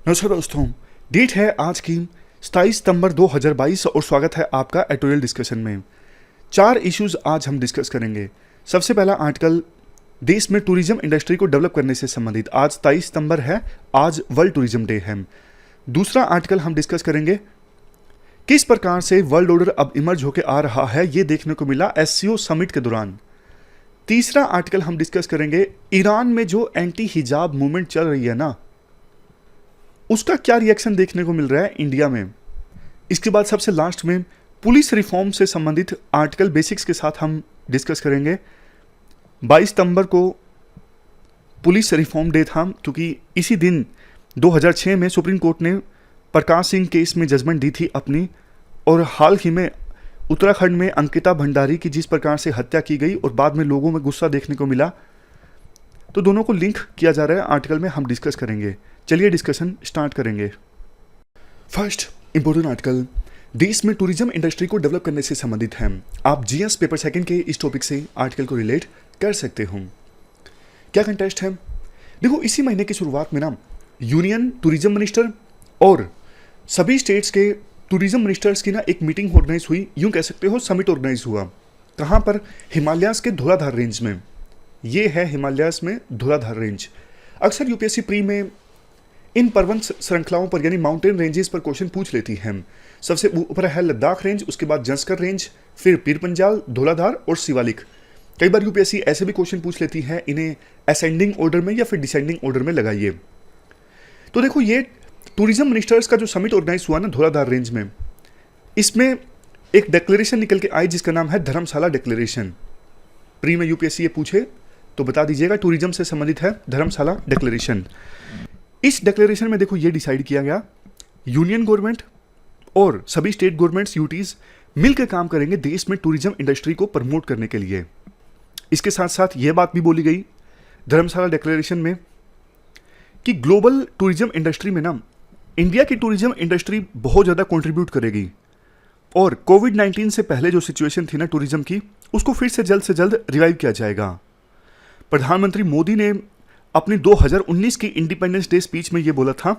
नमस्कार दोस्तों। डेट है आज की 27 सितंबर 2022 और स्वागत है आपका एडिटोरियल डिस्कशन में। 4 इश्यूज आज हम डिस्कस करेंगे। सबसे पहला आर्टिकल देश में टूरिज्म इंडस्ट्री को डेवलप करने से संबंधित। आज 23 सितंबर है, आज वर्ल्ड टूरिज्म डे है। दूसरा आर्टिकल हम डिस्कस करेंगे किस प्रकार से वर्ल्ड ऑर्डर अब इमर्ज होकर आ रहा है, ये देखने को मिला एससीओ समिट के दौरान। तीसरा आर्टिकल हम डिस्कस करेंगे ईरान में जो एंटी हिजाब मूवमेंट चल रही है ना, उसका क्या रिएक्शन देखने को मिल रहा है इंडिया में। इसके बाद सबसे लास्ट में पुलिस रिफॉर्म से संबंधित आर्टिकल बेसिक्स के साथ हम डिस्कस करेंगे। 22 सितंबर को पुलिस रिफॉर्म डे था, क्योंकि इसी दिन 2006 में सुप्रीम कोर्ट ने प्रकाश सिंह केस में जजमेंट दी थी अपनी, और हाल ही में उत्तराखंड में अंकिता भंडारी की जिस प्रकार से हत्या की गई और बाद में लोगों में गुस्सा देखने को मिला, तो दोनों को लिंक किया जा रहा है आर्टिकल में, हम डिस्कस करेंगे। चलिए डिस्कशन स्टार्ट करेंगे। फर्स्ट इंपॉर्टेंट आर्टिकल देश में टूरिज्म इंडस्ट्री को डेवलप करने से संबंधित है। आप जीएस पेपर सेकंड के इस टॉपिक से आर्टिकल को रिलेट कर सकते हो। क्या कंटेस्ट है? देखो, इसी महीने की शुरुआत में ना यूनियन टूरिज्म मिनिस्टर और सभी स्टेट्स के टूरिज्म मिनिस्टर्स की ना एक मीटिंग ऑर्गेनाइज हुई, यूं कह सकते हो समिट ऑर्गेनाइज हुआ। कहां पर? हिमालयाज के धौलाधार रेंज में। ये है हिमालयाज में धौलाधार रेंज। अक्सर यूपीएससी प्री में इन पर्वत श्रृंखलाओं पर यानी माउंटेन रेंजेस पर क्वेश्चन पूछ लेती है। सबसे ऊपर है लद्दाख रेंज, उसके बाद जंस्कर रेंज, फिर पीर पंजाल, धौलाधार और शिवालिक। कई बार यूपीएससी ऐसे भी क्वेश्चन पूछ लेती है, इन्हें असेंडिंग ऑर्डर में या फिर डिसेंडिंग ऑर्डर में लगाइए। तो देखो, ये टूरिज्म मिनिस्टर्स का जो समिट ऑर्गेनाइज हुआ ना धौलाधार रेंज में, इसमें एक डिक्लेरेशन निकल के आई जिसका नाम है धर्मशाला डिक्लेरेशन। प्री में यूपीएससी ये पूछे तो बता दीजिएगा, टूरिज्म से संबंधित है धर्मशाला डिक्लेरेशन। इस डिक्लेरेशन में देखो ये डिसाइड किया गया, यूनियन गवर्नमेंट और सभी स्टेट गवर्नमेंट्स यूटीज मिलकर काम करेंगे देश में टूरिज्म इंडस्ट्री को प्रमोट करने के लिए। इसके साथ साथ ये बात भी बोली गई धर्मशाला डिक्लेरेशन में कि ग्लोबल टूरिज्म इंडस्ट्री में ना इंडिया की टूरिज्म इंडस्ट्री बहुत ज़्यादा कंट्रीब्यूट करेगी, और कोविड-19 से पहले जो सिचुएशन थी ना टूरिज्म की, उसको फिर से जल्द रिवाइव किया जाएगा। प्रधानमंत्री मोदी ने अपनी 2019 की इंडिपेंडेंस डे स्पीच में ये बोला था,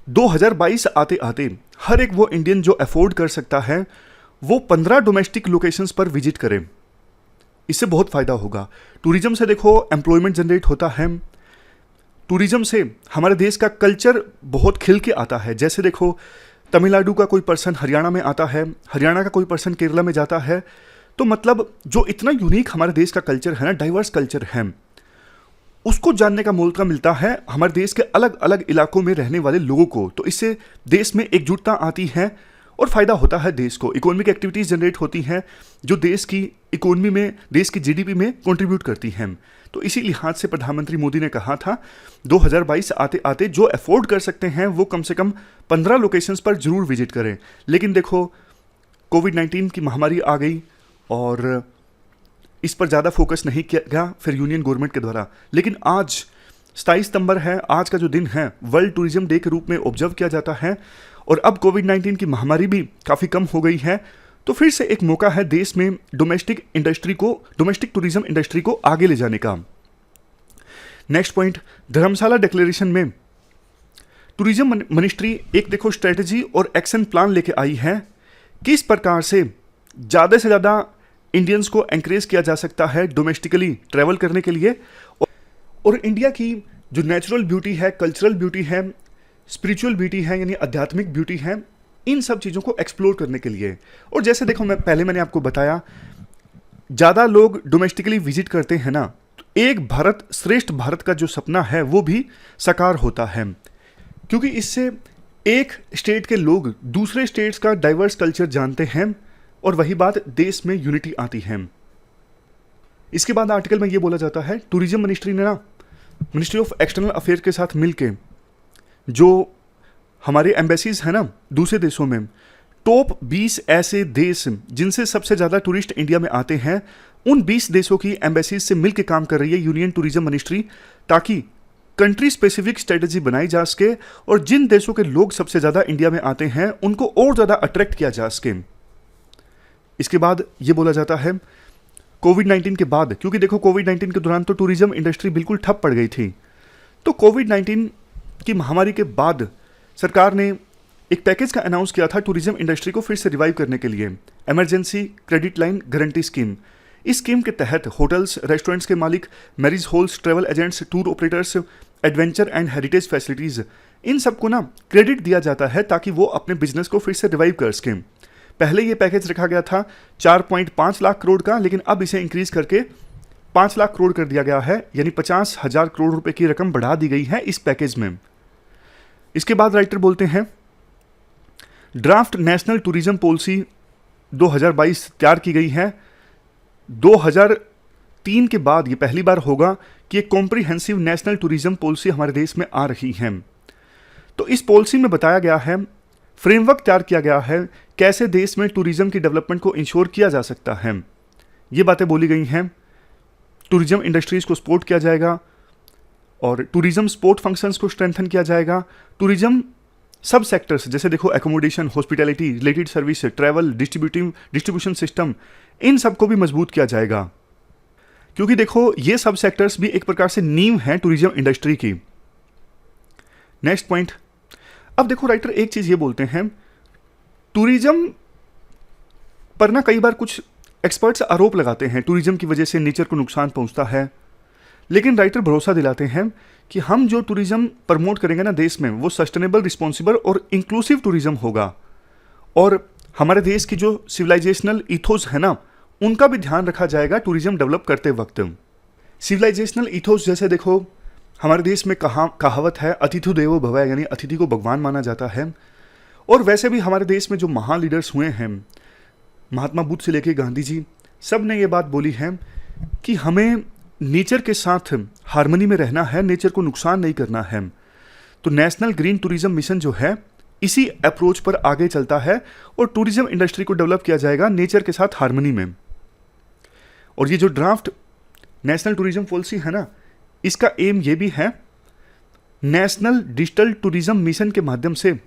2022 आते आते हर एक वो इंडियन जो अफोर्ड कर सकता है वो 15 डोमेस्टिक लोकेशंस पर विजिट करे। इससे बहुत फायदा होगा। टूरिज्म से देखो एम्प्लॉयमेंट जनरेट होता है, टूरिज्म से हमारे देश का कल्चर बहुत खिल के आता है। जैसे देखो, तमिलनाडु का कोई पर्सन हरियाणा में आता है, हरियाणा का कोई पर्सन केरला में जाता है, तो मतलब जो इतना यूनिक हमारे देश का कल्चर है ना, डाइवर्स कल्चर है, उसको जानने का मौका मिलता है हमारे देश के अलग अलग इलाकों में रहने वाले लोगों को। तो इससे देश में एकजुटता आती है और फायदा होता है देश को। इकोनॉमिक एक्टिविटीज जनरेट होती हैं जो देश की इकोनॉमी में, देश की जीडीपी में कंट्रीब्यूट करती हैं। तो इसी लिहाज से प्रधानमंत्री मोदी ने कहा था 2022 आते आते जो अफोर्ड कर सकते हैं वो कम से कम 15 लोकेशंस पर जरूर विजिट करें। लेकिन देखो, कोविड-19 की महामारी आ गई और इस पर ज़्यादा फोकस नहीं किया गया फिर यूनियन गवर्नमेंट के द्वारा। लेकिन आज 27 सितंबर है, आज का जो दिन है वर्ल्ड टूरिज्म डे के रूप में ऑब्जर्व किया जाता है, और अब कोविड-19 की महामारी भी काफ़ी कम हो गई है, तो फिर से एक मौका है देश में डोमेस्टिक टूरिज्म इंडस्ट्री को आगे ले जाने का। नेक्स्ट पॉइंट, धर्मशाला डिक्लेरेशन में टूरिज्म मिनिस्ट्री एक देखो स्ट्रेटजी और एक्शन प्लान लेके आई है, किस प्रकार से ज़्यादा इंडियंस को एंकरेज किया जा सकता है डोमेस्टिकली ट्रैवल करने के लिए, और इंडिया की जो नेचुरल ब्यूटी है, कल्चरल ब्यूटी है, स्पिरिचुअल ब्यूटी है यानी आध्यात्मिक ब्यूटी है, इन सब चीज़ों को एक्सप्लोर करने के लिए। और जैसे देखो, मैंने आपको बताया, ज़्यादा लोग डोमेस्टिकली विजिट करते हैं ना, तो एक भारत श्रेष्ठ भारत का जो सपना है वो भी साकार होता है, क्योंकि इससे एक स्टेट के लोग दूसरे स्टेट्स का डाइवर्स कल्चर जानते हैं और वही बात देश में यूनिटी आती है। इसके बाद आर्टिकल में ये बोला जाता है टूरिज्म मिनिस्ट्री ने ना मिनिस्ट्री ऑफ एक्सटर्नल अफेयर के साथ मिलके जो हमारे एम्बेसीज हैं ना दूसरे देशों में, टॉप 20 ऐसे देश जिनसे सबसे ज़्यादा टूरिस्ट इंडिया में आते हैं, उन 20 देशों की एम्बेसीज से मिलकर काम कर रही है यूनियन टूरिज्म मिनिस्ट्री, ताकि कंट्री स्पेसिफिक स्ट्रेटजी बनाई जा सके और जिन देशों के लोग सबसे ज़्यादा इंडिया में आते हैं उनको और ज़्यादा अट्रैक्ट किया जा सके। इसके बाद ये बोला जाता है कोविड-19 के बाद, क्योंकि देखो कोविड-19 के दौरान तो टूरिज्म इंडस्ट्री बिल्कुल ठप पड़ गई थी, तो कोविड-19 कि महामारी के बाद सरकार ने एक पैकेज का अनाउंस किया था टूरिज्म इंडस्ट्री को फिर से रिवाइव करने के लिए, emergency credit line guarantee scheme. इस स्कीम के तहत होटल्स, रेस्टोरेंट्स के मालिक, marriage halls, travel agents, tour operators, adventure and heritage facilities, इन सबको ना क्रेडिट दिया जाता है ताकि वो अपने बिजनेस को फिर से रिवाइव कर सकें। पहले ये पैकेज रखा गया था 4.5 लाख करोड़ का, लेकिन अब इसे इंक्रीज करके 5 लाख करोड़ कर दिया गया है, यानी 50,000 करोड़ रुपए की रकम बढ़ा दी गई है इस पैकेज में। इसके बाद राइटर बोलते हैं, ड्राफ्ट नेशनल टूरिज्म पॉलिसी 2022 तैयार की गई है। 2003 के बाद ये पहली बार होगा कि एक कॉम्प्रिहेंसिव नेशनल टूरिज्म पॉलिसी हमारे देश में आ रही है। तो इस पॉलिसी में बताया गया है, फ्रेमवर्क तैयार किया गया है, कैसे देश में टूरिज्म की डेवलपमेंट को इंश्योर किया जा सकता है। ये बातें बोली गई हैं। टूरिज्म इंडस्ट्रीज को सपोर्ट किया जाएगा और टूरिज्म सपोर्ट फंक्शंस को स्ट्रेंथन किया जाएगा। टूरिज्म सब सेक्टर्स जैसे देखो accommodation, hospitality, related service, travel, distribution system, इन सबको भी मजबूत किया जाएगा, क्योंकि देखो ये सब सेक्टर्स भी एक प्रकार से नींव हैं टूरिज्म इंडस्ट्री की। नेक्स्ट पॉइंट, अब देखो राइटर एक चीज ये बोलते हैं, टूरिज्म पर ना कई बार कुछ एक्सपर्ट्स आरोप लगाते हैं टूरिज्म की वजह से नेचर को नुकसान पहुंचता है, लेकिन राइटर भरोसा दिलाते हैं कि हम जो टूरिज्म प्रमोट करेंगे ना देश में, वो सस्टेनेबल, रिस्पॉन्सिबल और इंक्लूसिव टूरिज्म होगा। और हमारे देश की जो सिविलाइजेशनल इथोस है ना, उनका भी ध्यान रखा जाएगा टूरिज्म डेवलप करते वक्त। सिविलाइजेशनल इथोस जैसे देखो हमारे देश में कहावत है, अतिथि देवो भव, यानी अतिथि को भगवान माना जाता है। और वैसे भी हमारे देश में जो महान लीडर्स हुए हैं, महात्मा बुद्ध से लेकर गांधी जी, सब ने ये बात बोली है कि हमें नेचर के साथ हार्मनी में रहना है, नेचर को नुकसान नहीं करना है। तो नेशनल ग्रीन टूरिज्म मिशन जो है इसी अप्रोच पर आगे चलता है और टूरिज्म इंडस्ट्री को डेवलप किया जाएगा नेचर के साथ हार्मनी में। और ये जो ड्राफ्ट नेशनल टूरिज्म पॉलिसी है ना, इसका एम ये भी है, नेशनल डिजिटल टूरिज्म मिशन के माध्यम से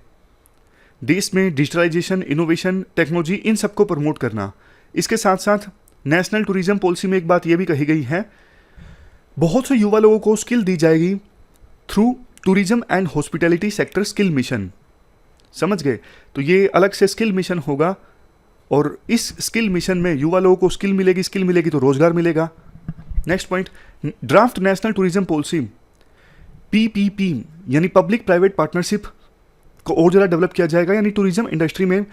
देश में डिजिटलाइजेशन, इनोवेशन, टेक्नोलॉजी, इन सबको प्रमोट करना। इसके साथ साथ नेशनल टूरिज्म पॉलिसी में एक बात यह भी कही गई है, बहुत से युवा लोगों को स्किल दी जाएगी through tourism and hospitality sector skill mission. समझ गए? तो ये अलग से स्किल मिशन होगा और इस स्किल मिशन में युवा लोगों को स्किल मिलेगी तो रोजगार मिलेगा। Next point, draft national tourism policy PPP यानी पब्लिक प्राइवेट पार्टनरशिप को और ज़्यादा डेवलप किया जाएगा। यानी टूरिज्म इंडस्ट्री में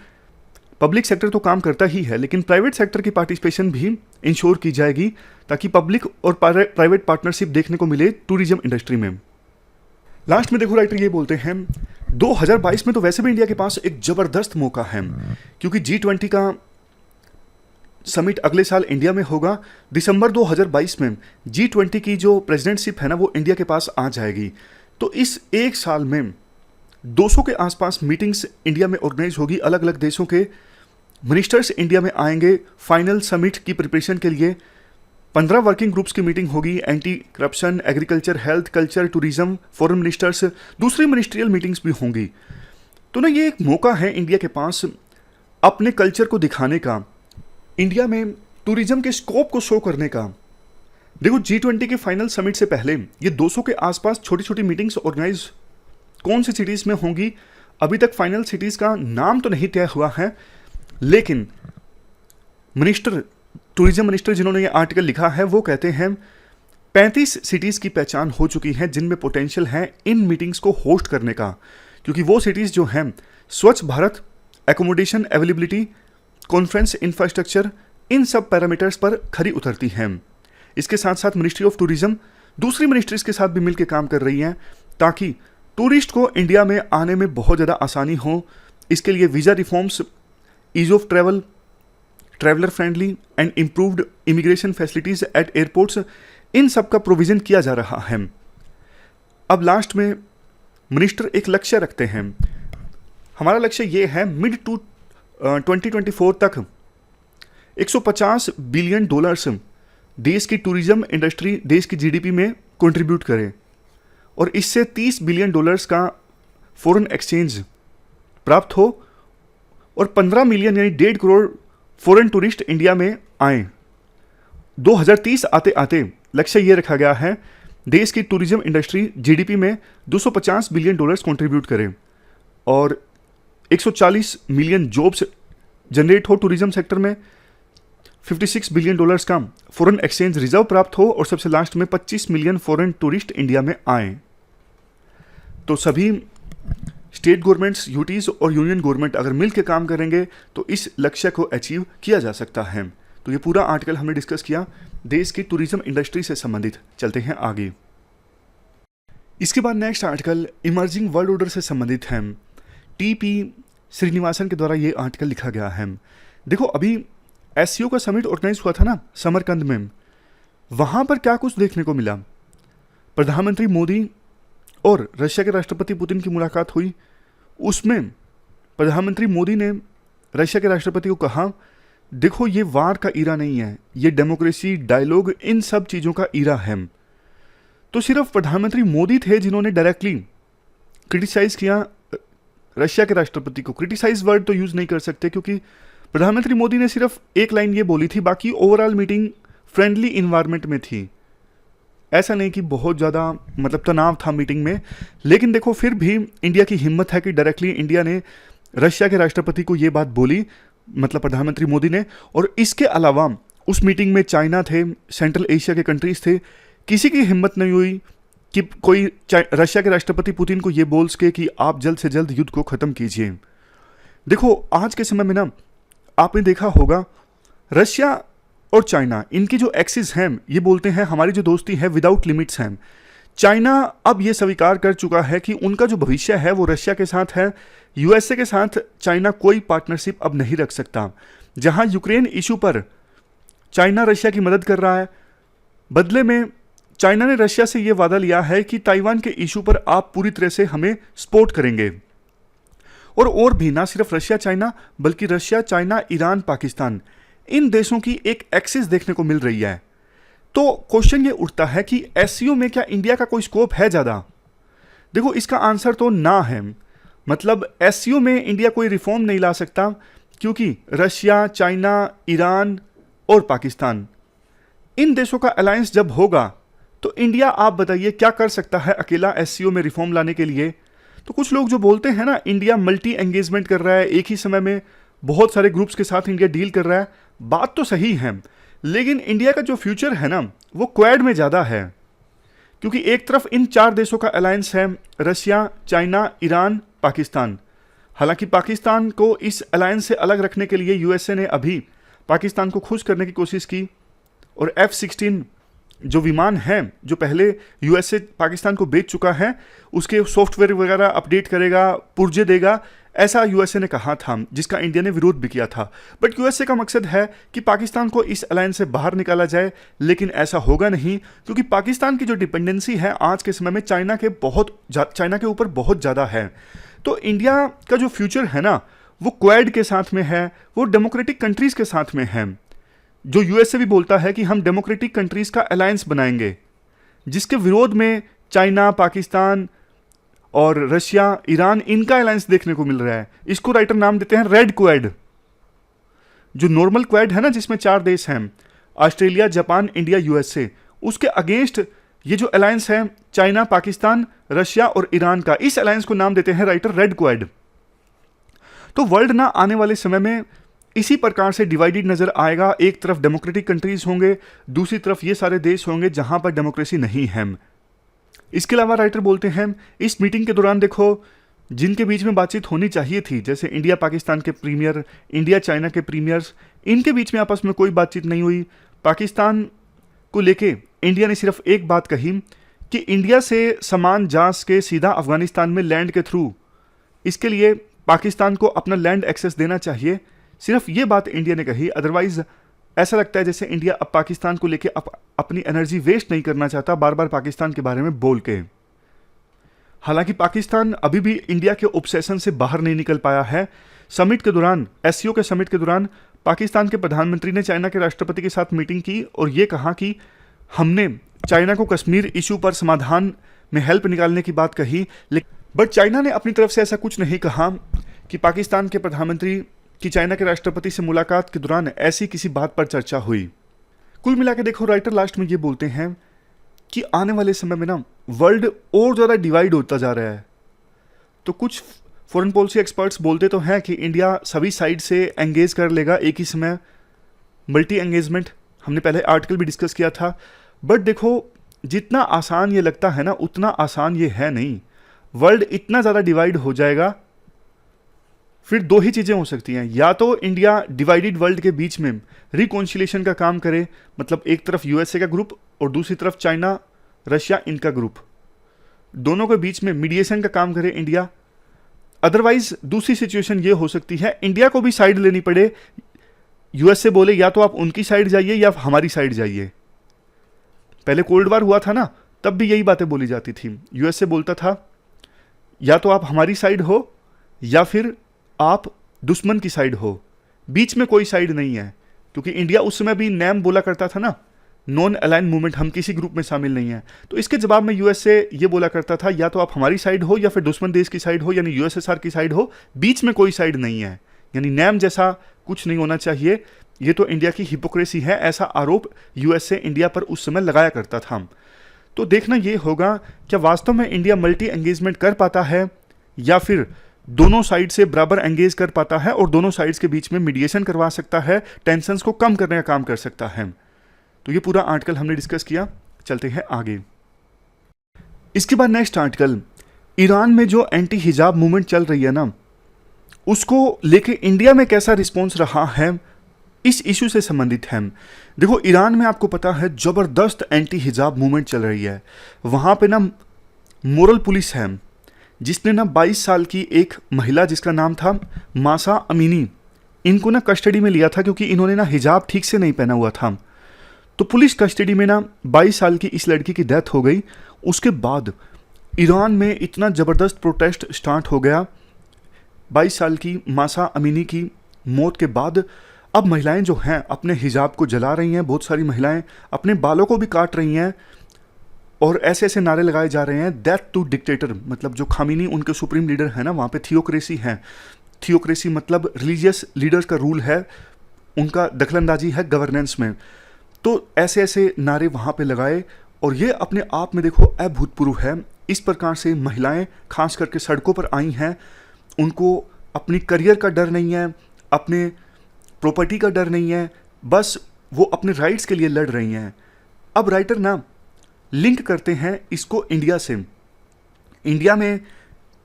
पब्लिक सेक्टर तो काम करता ही है, लेकिन प्राइवेट सेक्टर की पार्टिसिपेशन भी इंश्योर की जाएगी ताकि पब्लिक और प्राइवेट पार्टनरशिप देखने को मिले टूरिज्म इंडस्ट्री में। लास्ट में देखो राइटर ये बोलते हैं, 2022 में तो वैसे भी इंडिया के पास एक जबरदस्त मौका है, क्योंकि G20 का समिट अगले साल इंडिया में होगा। दिसंबर 2022 में G20 की जो प्रेसिडेंटशिप है ना, वो इंडिया के पास आ जाएगी। तो इस एक साल में 200 के आसपास मीटिंग्स इंडिया में ऑर्गेनाइज होगी। अलग अलग देशों के मिनिस्टर्स इंडिया में आएंगे फाइनल समिट की प्रिपरेशन के लिए। 15 वर्किंग ग्रुप्स की मीटिंग होगी, anti corruption, agriculture, health, culture, tourism, foreign ministers, दूसरी मिनिस्ट्रियल मीटिंग्स भी होंगी। तो ना ये एक मौका है इंडिया के पास अपने कल्चर को दिखाने का, इंडिया में टूरिज्म के स्कोप को शो करने का। देखो G20 के फाइनल समिट से पहले ये 200 के आसपास छोटी छोटी मीटिंग्स ऑर्गेनाइज कौन सी सिटीज़ में होंगी, अभी तक फाइनल सिटीज़ का नाम तो नहीं तय हुआ है, लेकिन टूरिज्म मिनिस्टर जिन्होंने ये आर्टिकल लिखा है वो कहते हैं 35 सिटीज़ की पहचान हो चुकी है जिनमें पोटेंशियल है इन मीटिंग्स को होस्ट करने का, क्योंकि वो सिटीज़ जो हैं Swachh Bharat, accommodation availability, conference infrastructure, इन सब पैरामीटर्स पर खरी उतरती हैं। इसके साथ साथ मिनिस्ट्री ऑफ टूरिज्म दूसरी मिनिस्ट्रीज के साथ भी मिलकर काम कर रही हैं ताकि टूरिस्ट को इंडिया में आने में बहुत ज़्यादा आसानी हो। इसके लिए visa reforms, ease of travel, traveller friendly and improved immigration facilities at airports, इन सब का प्रोविज़न किया जा रहा है। अब लास्ट में मिनिस्टर एक लक्ष्य रखते हैं, हमारा लक्ष्य ये है मिड टू 2024 तक 150 बिलियन डॉलर्स देश की टूरिज्म इंडस्ट्री देश की GDP में कंट्रीब्यूट करे और इससे 30 बिलियन डॉलर्स का फॉरेन एक्सचेंज प्राप्त हो और 15 मिलियन यानी 1.5 करोड़ फॉरेन टूरिस्ट इंडिया में आए। 2030 आते आते लक्ष्य ये रखा गया है देश की टूरिज्म इंडस्ट्री जीडीपी में 250 बिलियन डॉलर्स कंट्रीब्यूट करे और 140 मिलियन जॉब्स जनरेट हो टूरिज्म सेक्टर में, 56 बिलियन डॉलर्स का फॉरेन एक्सचेंज रिजर्व प्राप्त हो और सबसे लास्ट में 25 मिलियन फॉरेन टूरिस्ट इंडिया में आए। तो सभी स्टेट गवर्नमेंट्स, यूटीज और यूनियन गवर्नमेंट अगर मिल के काम करेंगे तो इस लक्ष्य को अचीव किया जा सकता है। तो ये पूरा आर्टिकल हमने डिस्कस किया देश की टूरिज्म इंडस्ट्री से संबंधित। चलते हैं आगे। इसके बाद next article emerging world order से संबंधित है। टीपी श्रीनिवासन के द्वारा ये आर्टिकल लिखा गया है। देखो, अभी एससीओ का समिट ऑर्गेनाइज हुआ था ना समरकंद में, वहां पर क्या कुछ देखने को मिला। प्रधानमंत्री मोदी और रशिया के राष्ट्रपति पुतिन की मुलाकात हुई। उसमें प्रधानमंत्री मोदी ने रशिया के राष्ट्रपति को कहा, देखो ये वार का इरा नहीं है, ये डेमोक्रेसी, डायलॉग, इन सब चीज़ों का इरा है। तो सिर्फ प्रधानमंत्री मोदी थे जिन्होंने डायरेक्टली क्रिटिसाइज किया रशिया के राष्ट्रपति को। क्रिटिसाइज वर्ड तो यूज़ नहीं कर सकते क्योंकि प्रधानमंत्री मोदी ने सिर्फ एक लाइन ये बोली थी, बाकी ओवरऑल मीटिंग फ्रेंडली इन्वायरमेंट में थी। ऐसा नहीं कि बहुत ज़्यादा मतलब तनाव था मीटिंग में, लेकिन देखो फिर भी इंडिया की हिम्मत है कि डायरेक्टली इंडिया ने रशिया के राष्ट्रपति को ये बात बोली, मतलब प्रधानमंत्री मोदी ने। और इसके अलावा उस मीटिंग में चाइना थे, सेंट्रल एशिया के कंट्रीज थे, किसी की हिम्मत नहीं हुई कि कोई रशिया के राष्ट्रपति पुतिन को ये बोल सके कि आप जल्द से जल्द युद्ध को ख़त्म कीजिए। देखो आज के समय में ना आपने देखा होगा रशिया और चाइना, इनकी जो एक्सिस हैं, ये बोलते हैं हमारी जो दोस्ती है विदाउट लिमिट्स हैं। चाइना अब ये स्वीकार कर चुका है कि उनका जो भविष्य है वो रशिया के साथ है। यूएसए के साथ चाइना कोई पार्टनरशिप अब नहीं रख सकता। जहां यूक्रेन इशू पर चाइना रशिया की मदद कर रहा है, बदले में चाइना ने रशिया से ये वादा लिया है कि ताइवान के इशू पर आप पूरी तरह से हमें सपोर्ट करेंगे। और भी ना सिर्फ रशिया चाइना, बल्कि रशिया, चाइना, ईरान, पाकिस्तान, इन देशों की एक एक्सिस देखने को मिल रही है। तो क्वेश्चन ये उठता है कि एससीओ में क्या इंडिया का कोई स्कोप है ज़्यादा? देखो इसका आंसर तो ना है। मतलब एससीओ में इंडिया कोई रिफॉर्म नहीं ला सकता क्योंकि रशिया, चाइना, ईरान और पाकिस्तान, इन देशों का अलायंस जब होगा तो इंडिया, आप बताइए क्या कर सकता है अकेला एससीओ में रिफॉर्म लाने के लिए? तो कुछ लोग जो बोलते हैं ना इंडिया मल्टी एंगेजमेंट कर रहा है, एक ही समय में बहुत सारे ग्रुप्स के साथ इंडिया डील कर रहा है, बात तो सही है, लेकिन इंडिया का जो फ्यूचर है ना वो क्वाड में ज़्यादा है। क्योंकि एक तरफ इन 4 देशों का अलायंस है, रशिया, चाइना, ईरान, पाकिस्तान। हालांकि पाकिस्तान को इस अलायंस से अलग रखने के लिए यूएसए ने अभी पाकिस्तान को खुश करने की कोशिश की और F-16 जो विमान है जो पहले यूएसए पाकिस्तान को बेच चुका है, उसके सॉफ्टवेयर वगैरह अपडेट करेगा, पुर्जे देगा, ऐसा यूएसए ने कहा था, जिसका इंडिया ने विरोध भी किया था। बट यूएसए का मकसद है कि पाकिस्तान को इस अलायंस से बाहर निकाला जाए, लेकिन ऐसा होगा नहीं क्योंकि पाकिस्तान की जो डिपेंडेंसी है आज के समय में चाइना के ऊपर बहुत ज़्यादा है। तो इंडिया का जो फ्यूचर है ना वो क्वाड के साथ में है, वो डेमोक्रेटिक कंट्रीज़ के साथ में है। जो यूएसए भी बोलता है कि हम डेमोक्रेटिक कंट्रीज़ का अलायंस बनाएंगे, जिसके विरोध में चाइना, पाकिस्तान और रशिया, ईरान, इनका अलायंस देखने को मिल रहा है। इसको राइटर नाम देते हैं रेड क्वाड। जो नॉर्मल क्वाड है ना जिसमें 4 देश हैं, ऑस्ट्रेलिया, जापान, इंडिया, यूएसए, उसके अगेंस्ट ये जो अलायंस है चाइना, पाकिस्तान, रशिया और ईरान का, इस अलायंस को नाम देते हैं राइटर रेड क्वाड। तो वर्ल्ड ना आने वाले समय में इसी प्रकार से डिवाइडेड नजर आएगा। एक तरफ डेमोक्रेटिक कंट्रीज होंगे, दूसरी तरफ ये सारे देश होंगे जहां पर डेमोक्रेसी नहीं है। इसके अलावा राइटर बोलते हैं इस मीटिंग के दौरान देखो जिनके बीच में बातचीत होनी चाहिए थी, जैसे इंडिया पाकिस्तान के प्रीमियर, इंडिया चाइना के प्रीमियर्स, इनके बीच में आपस में कोई बातचीत नहीं हुई। पाकिस्तान को लेके इंडिया ने सिर्फ एक बात कही कि इंडिया से सामान जहाज के सीधा अफगानिस्तान में लैंड के थ्रू, इसके लिए पाकिस्तान को अपना लैंड एक्सेस देना चाहिए। सिर्फ ये बात इंडिया ने कही। अदरवाइज ऐसा लगता है जैसे इंडिया अब पाकिस्तान को लेके अपनी एनर्जी वेस्ट नहीं करना चाहता बार बार पाकिस्तान के बारे में बोल के। हालांकि पाकिस्तान अभी भी इंडिया के ऑब्सेशन से बाहर नहीं निकल पाया है। समिट के दौरान, एससीओ के समिट के दौरान, पाकिस्तान के प्रधानमंत्री ने चाइना के राष्ट्रपति के साथ मीटिंग की और ये कहा कि हमने चाइना को कश्मीर इशू पर समाधान में हेल्प निकालने की बात कही, बट चाइना ने अपनी तरफ से ऐसा कुछ नहीं कहा कि पाकिस्तान के प्रधानमंत्री की चाइना के राष्ट्रपति से मुलाकात के दौरान ऐसी किसी बात पर चर्चा हुई। कुल मिला के देखो राइटर लास्ट में ये बोलते हैं कि आने वाले समय में ना वर्ल्ड और ज़्यादा डिवाइड होता जा रहा है। तो कुछ फॉरेन पॉलिसी एक्सपर्ट्स बोलते तो हैं कि इंडिया सभी साइड से एंगेज कर लेगा एक ही समय, मल्टी एंगेजमेंट, हमने पहले आर्टिकल भी डिस्कस किया था। बट देखो, जितना आसान ये लगता है ना उतना आसान ये है नहीं। वर्ल्ड इतना ज़्यादा डिवाइड हो जाएगा, फिर दो ही चीज़ें हो सकती हैं, या तो इंडिया डिवाइडेड वर्ल्ड के बीच में रिकॉन्सिलिएशन का काम करे, मतलब एक तरफ यूएसए का ग्रुप और दूसरी तरफ चाइना रशिया इनका ग्रुप, दोनों के बीच में मीडिएशन का काम करे इंडिया। अदरवाइज दूसरी सिचुएशन ये हो सकती है इंडिया को भी साइड लेनी पड़े, यूएसए बोले या तो आप उनकी साइड जाइए या हमारी साइड जाइए। पहले कोल्ड वार हुआ था ना, तब भी यही बातें बोली जाती थी। यूएसए बोलता था या तो आप हमारी साइड हो या फिर आप दुश्मन की साइड हो, बीच में कोई साइड नहीं है। क्योंकि इंडिया उस समय भी नैम बोला करता था ना, नॉन अलाइन मूवमेंट, हम किसी ग्रुप में शामिल नहीं है। तो इसके जवाब में यूएसए ये बोला करता था या तो आप हमारी साइड हो या फिर दुश्मन देश की साइड हो, यानी यूएसएसआर की साइड हो, बीच में कोई साइड नहीं है, यानी नैम जैसा कुछ नहीं होना चाहिए। ये तो इंडिया की हिपोक्रेसी है, ऐसा आरोप यूएसए इंडिया पर उस समय लगाया करता था। तो देखना ये होगा क्या वास्तव में इंडिया मल्टी एंगेजमेंट कर पाता है या फिर दोनों साइड से बराबर एंगेज कर पाता है और दोनों साइड्स के बीच में मीडिएशन करवा सकता है, टेंशंस को कम करने का काम कर सकता है। तो ये पूरा आर्टिकल हमने डिस्कस किया, चलते हैं आगे। इसके बाद नेक्स्ट आर्टिकल, ईरान में जो एंटी हिजाब मूवमेंट चल रही है ना, उसको लेके इंडिया में कैसा रिस्पॉन्स रहा है, इस इशू से संबंधित है। देखो, ईरान में आपको पता है जबरदस्त एंटी हिजाब मूवमेंट चल रही है। वहां पे ना मोरल पुलिस है, जिसने ना 22 साल की एक महिला जिसका नाम था मासा अमीनी, इनको ना कस्टडी में लिया था क्योंकि इन्होंने ना हिजाब ठीक से नहीं पहना हुआ था। तो पुलिस कस्टडी में ना 22 साल की इस लड़की की डेथ हो गई। उसके बाद ईरान में इतना ज़बरदस्त प्रोटेस्ट स्टार्ट हो गया। 22 साल की मासा अमीनी की मौत के बाद अब महिलाएं जो हैं अपने हिजाब को जला रही हैं, बहुत सारी महिलाएं अपने बालों को भी काट रही हैं और ऐसे ऐसे नारे लगाए जा रहे हैं, डेथ टू डिक्टेटर, मतलब जो खामिनी उनके सुप्रीम लीडर है ना, वहाँ पे थियोक्रेसी है। थियोक्रेसी मतलब रिलीजियस लीडर्स का रूल है, उनका दखलंदाजी है गवर्नेंस में। तो ऐसे ऐसे नारे वहाँ पे लगाए और ये अपने आप में देखो अभूतपूर्व है। इस प्रकार से महिलाएं खास करके सड़कों पर आई हैं, उनको अपनी करियर का डर नहीं है, अपने प्रॉपर्टी का डर नहीं है, बस वो अपने राइट्स के लिए लड़ रही हैं। अब राइटर ना लिंक करते हैं इसको इंडिया से। इंडिया में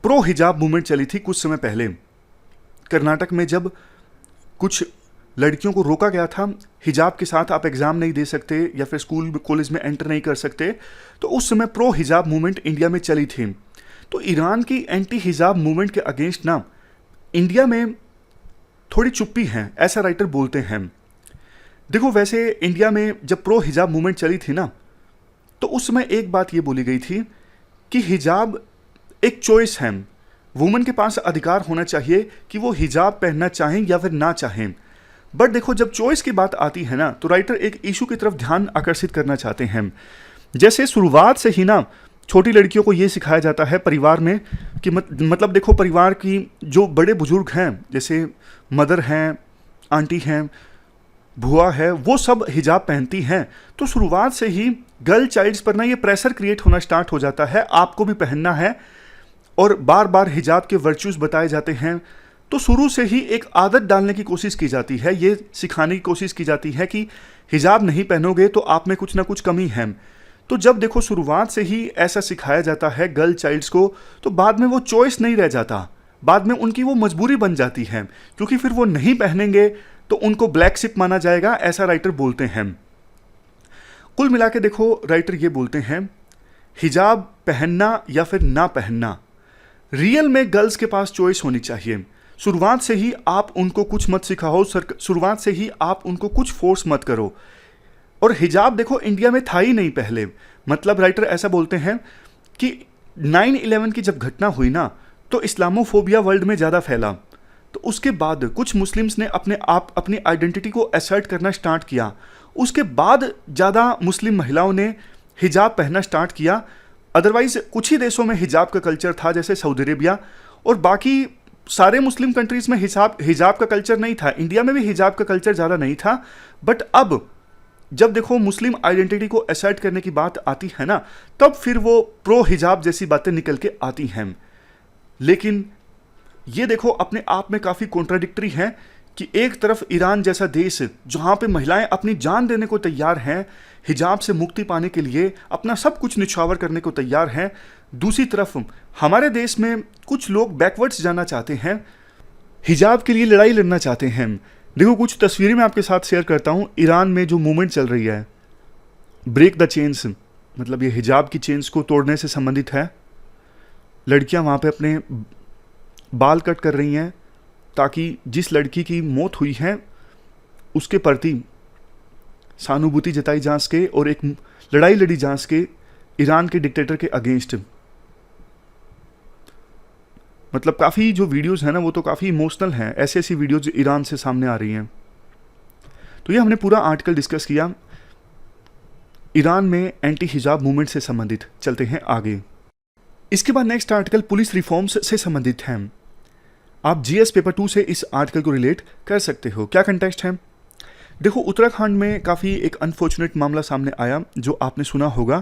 प्रो हिजाब मूवमेंट चली थी कुछ समय पहले। कर्नाटक में जब कुछ लड़कियों को रोका गया था, हिजाब के साथ आप एग्ज़ाम नहीं दे सकते या फिर स्कूल कॉलेज में एंटर नहीं कर सकते, तो उस समय प्रो हिजाब मूवमेंट इंडिया में चली थी। तो ईरान की एंटी हिजाब मूवमेंट के अगेंस्ट ना इंडिया में थोड़ी चुप्पी है, ऐसा राइटर बोलते हैं। देखो, वैसे इंडिया में जब प्रो हिजाब मूवमेंट चली थी ना, तो उस समय एक बात ये बोली गई थी कि हिजाब एक चॉइस है, वुमेन के पास अधिकार होना चाहिए कि वो हिजाब पहनना चाहें या फिर ना चाहें। बट देखो, जब चॉइस की बात आती है ना, तो राइटर एक इशू की तरफ ध्यान आकर्षित करना चाहते हैं। जैसे शुरुआत से ही ना छोटी लड़कियों को ये सिखाया जाता है परिवार में कि मतलब देखो, परिवार की जो बड़े बुजुर्ग हैं, जैसे मदर हैं, आंटी हैं, बुआ है, वो सब हिजाब पहनती हैं। तो शुरुआत से ही गर्ल चाइल्ड्स पर ना ये प्रेशर क्रिएट होना स्टार्ट हो जाता है, आपको भी पहनना है, और बार बार हिजाब के वर्च्यूज बताए जाते हैं। तो शुरू से ही एक आदत डालने की कोशिश की जाती है, ये सिखाने की कोशिश की जाती है कि हिजाब नहीं पहनोगे तो आप में कुछ ना कुछ कमी है। तो जब देखो शुरुआत से ही ऐसा सिखाया जाता है गर्ल चाइल्ड्स को, तो बाद में वो चॉइस नहीं रह जाता, बाद में उनकी वो मजबूरी बन जाती है, क्योंकि फिर वो नहीं पहनेंगे तो उनको ब्लैक शिप माना जाएगा, ऐसा राइटर बोलते हैं। कुल मिला के देखो, राइटर ये बोलते हैं हिजाब पहनना या फिर ना पहनना, रियल में गर्ल्स के पास चॉइस होनी चाहिए। शुरुआत से ही आप उनको कुछ मत सिखाओ, शुरुआत से ही आप उनको कुछ फोर्स मत करो। और हिजाब देखो इंडिया में था ही नहीं पहले, मतलब राइटर ऐसा बोलते हैं कि 9/11 की जब घटना हुई ना, तो इस्लामोफोबिया वर्ल्ड में ज़्यादा फैला। तो उसके बाद कुछ मुस्लिम्स ने अपनी आइडेंटिटी को असर्ट करना स्टार्ट किया। उसके बाद ज़्यादा मुस्लिम महिलाओं ने हिजाब पहनना स्टार्ट किया। अदरवाइज कुछ ही देशों में हिजाब का कल्चर था, जैसे सऊदी अरेबिया, और बाकी सारे मुस्लिम कंट्रीज़ में हिजाब का कल्चर नहीं था। इंडिया में भी हिजाब का कल्चर ज़्यादा नहीं था, बट अब जब देखो मुस्लिम आइडेंटिटी को असर्ट करने की बात आती है ना, तब फिर वो प्रो हिजाब जैसी बातें निकल के आती हैं। लेकिन ये देखो अपने आप में काफ़ी कॉन्ट्राडिक्टरी है कि एक तरफ ईरान जैसा देश जहाँ पे महिलाएं अपनी जान देने को तैयार हैं, हिजाब से मुक्ति पाने के लिए अपना सब कुछ निछावर करने को तैयार हैं, दूसरी तरफ हमारे देश में कुछ लोग बैकवर्ड्स जाना चाहते हैं, हिजाब के लिए लड़ाई लड़ना चाहते हैं। देखो कुछ तस्वीरें मैं आपके साथ शेयर करता हूँ। ईरान में जो मूवमेंट चल रही है, ब्रेक द चेन्स, मतलब ये हिजाब की चेन्स को तोड़ने से संबंधित है। लड़कियां वहाँ पे अपने बाल कट कर रही हैं ताकि जिस लड़की की मौत हुई है उसके प्रति सहानुभूति जताई जा सके और एक लड़ाई लड़ी जा सके ईरान के डिक्टेटर के अगेंस्ट। मतलब काफ़ी जो वीडियोस हैं ना वो तो काफ़ी इमोशनल हैं, ऐसी ऐसी वीडियोस जो ईरान से सामने आ रही हैं। तो ये हमने पूरा आर्टिकल डिस्कस किया ईरान में एंटी हिजाब मूवमेंट से संबंधित। चलते हैं आगे। इसके बाद नेक्स्ट आर्टिकल पुलिस रिफॉर्म्स से संबंधित है। आप जीएस पेपर 2 से इस आर्टिकल को रिलेट कर सकते हो। क्या कंटेक्स्ट है? देखो उत्तराखंड में काफ़ी एक अनफॉर्चुनेट मामला सामने आया जो आपने सुना होगा।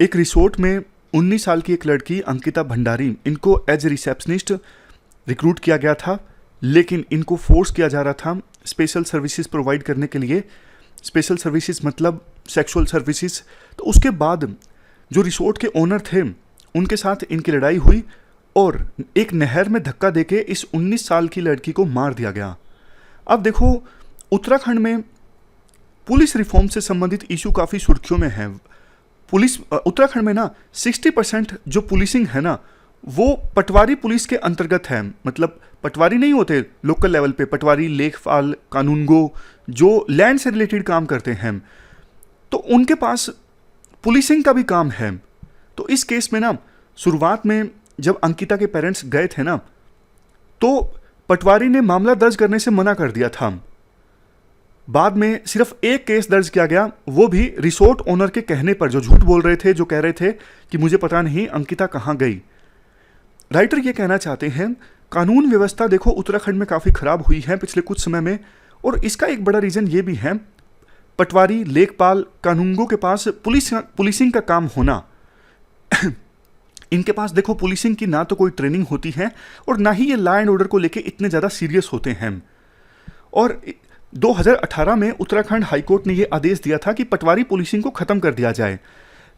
एक रिसोर्ट में 19 साल की एक लड़की अंकिता भंडारी, इनको एज ए रिसेप्शनिस्ट रिक्रूट किया गया था, लेकिन इनको फोर्स किया जा रहा था स्पेशल सर्विसेज प्रोवाइड करने के लिए। स्पेशल सर्विसेज मतलब सेक्सुअल सर्विसेज। तो उसके बाद जो रिसोर्ट के ओनर थे उनके साथ इनकी लड़ाई हुई और एक नहर में धक्का देके इस 19 साल की लड़की को मार दिया गया। अब देखो उत्तराखंड में पुलिस रिफॉर्म से संबंधित इशू काफ़ी सुर्खियों में है। पुलिस उत्तराखंड में ना 60% जो पुलिसिंग है ना वो पटवारी पुलिस के अंतर्गत है। मतलब पटवारी नहीं होते लोकल लेवल पे, पटवारी, लेखपाल, कानूनगो जो लैंड से रिलेटेड काम करते हैं, तो उनके पास पुलिसिंग का भी काम है। तो इस केस में ना शुरुआत में जब अंकिता के पेरेंट्स गए थे ना तो पटवारी ने मामला दर्ज करने से मना कर दिया था। बाद में सिर्फ एक केस दर्ज किया गया, वो भी रिसोर्ट ओनर के कहने पर, जो झूठ बोल रहे थे, जो कह रहे थे कि मुझे पता नहीं अंकिता कहाँ गई। राइटर ये कहना चाहते हैं कानून व्यवस्था देखो उत्तराखंड में काफ़ी खराब हुई है पिछले कुछ समय में, और इसका एक बड़ा रीज़न ये भी है पटवारी, लेखपाल, कानूनगो के पास पुलिसिंग का काम होना। इनके पास देखो पुलिसिंग की ना तो कोई ट्रेनिंग होती है और ना ही ये लॉ एंड ऑर्डर को लेके इतने ज़्यादा सीरियस होते हैं। और 2018 में उत्तराखंड हाईकोर्ट ने ये आदेश दिया था कि पटवारी पुलिसिंग को ख़त्म कर दिया जाए,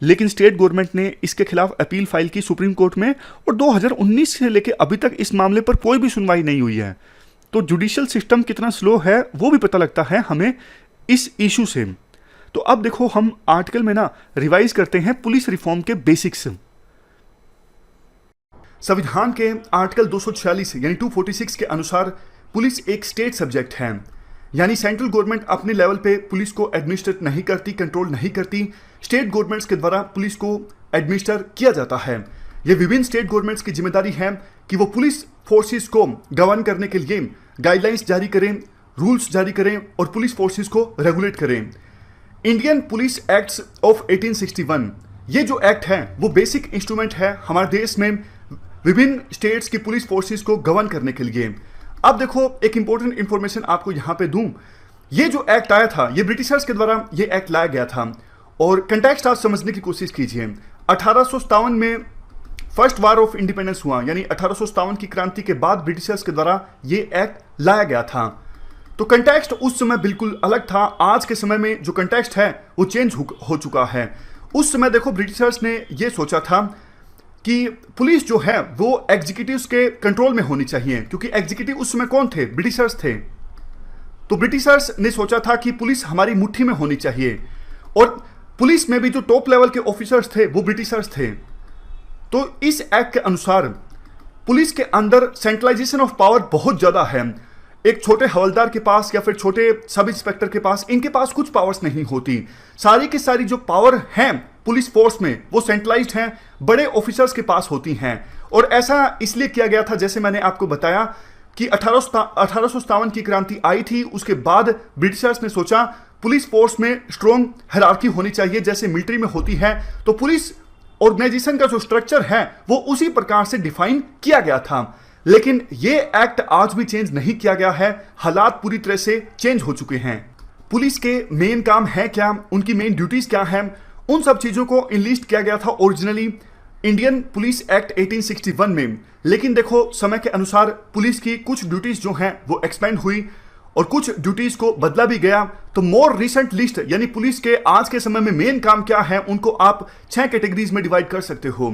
लेकिन स्टेट गवर्नमेंट ने इसके खिलाफ अपील फाइल की सुप्रीम कोर्ट में और 2019 से लेके अभी तक इस मामले पर कोई भी सुनवाई नहीं हुई है। तो जुडिशियल सिस्टम कितना स्लो है वो भी पता लगता है हमें इस इशू से। तो अब देखो हम आर्टिकल में ना रिवाइज करते हैं पुलिस रिफॉर्म के बेसिक्स। संविधान के आर्टिकल 246 यानी 246 के अनुसार पुलिस एक स्टेट सब्जेक्ट है, यानी सेंट्रल गवर्नमेंट अपने लेवल पे पुलिस को एडमिनिस्ट्रेट नहीं करती, कंट्रोल नहीं करती। स्टेट गवर्नमेंट्स के द्वारा पुलिस को एडमिनिस्टर किया जाता है। ये विभिन्न स्टेट गवर्नमेंट्स की जिम्मेदारी है कि वो पुलिस फोर्सेस को गवर्न करने के लिए गाइडलाइंस जारी करें, रूल्स जारी करें और पुलिस फोर्सेस को रेगुलेट करें। इंडियन पुलिस एक्ट्स ऑफ 1861 ये जो एक्ट है वो बेसिक इंस्ट्रूमेंट है हमारे देश में विभिन्न स्टेट्स की पुलिस फोर्सेस को गवर्न करने के लिए। अब देखो एक इंपॉर्टेंट इंफॉर्मेशन आपको यहाँ पे दूं, ये जो एक्ट आया था ये ब्रिटिशर्स के द्वारा ये एक्ट लाया गया था। और कंटेक्स्ट आप समझने की कोशिश कीजिए। 1857 में फर्स्ट वार ऑफ इंडिपेंडेंस हुआ, यानी 1857 की क्रांति के बाद ब्रिटिशर्स के द्वारा ये एक्ट लाया गया था। तो कंटेक्स्ट उस समय बिल्कुल अलग था। आज के समय में जो कंटेक्स्ट है वो चेंज हो चुका है। उस समय देखो ब्रिटिशर्स ने ये सोचा था कि पुलिस जो है वो एग्जीक्यूटिव्स के कंट्रोल में होनी चाहिए, क्योंकि एग्जीक्यूटिव उस समय कौन थे? ब्रिटिशर्स थे। तो ब्रिटिशर्स ने सोचा था कि पुलिस हमारी मुट्ठी में होनी चाहिए, और पुलिस में भी जो टॉप लेवल के ऑफिसर्स थे वो ब्रिटिशर्स थे। तो इस एक्ट के अनुसार पुलिस के अंदर सेंट्रलाइजेशन ऑफ पावर बहुत ज़्यादा है। एक छोटे हवलदार के पास या फिर छोटे सब इंस्पेक्टर के पास, इनके पास कुछ पावर्स नहीं होती। सारी की सारी जो पावर हैं पुलिस फोर्स में वो सेंट्रलाइज्ड हैं, बड़े ऑफिसर्स के पास होती हैं। और ऐसा इसलिए किया गया था, जैसे मैंने आपको बताया कि 1857 की क्रांति आई थी, उसके बाद ब्रिटिशर्स ने सोचा पुलिस फोर्स में स्ट्रॉन्ग हायरार्की होनी चाहिए जैसे मिलिट्री में होती है। तो पुलिस ऑर्गेनाइजेशन का जो स्ट्रक्चर है वो उसी प्रकार से डिफाइन किया गया था। लेकिन ये एक्ट आज भी चेंज नहीं किया गया है, हालात पूरी तरह से चेंज हो चुके हैं। पुलिस के मेन काम है क्या, उनकी मेन ड्यूटीज क्या हैं, उन सब चीज़ों को इनलिस्ट किया गया था ओरिजिनली इंडियन पुलिस एक्ट 1861 में। लेकिन देखो समय के अनुसार पुलिस की कुछ ड्यूटीज जो हैं वो एक्सपेंड हुई और कुछ ड्यूटीज को बदला भी गया। तो मोर रिसेंट लिस्ट यानी पुलिस के आज के समय में मेन काम क्या है उनको आप 6 कैटेगरीज में डिवाइड कर सकते हो।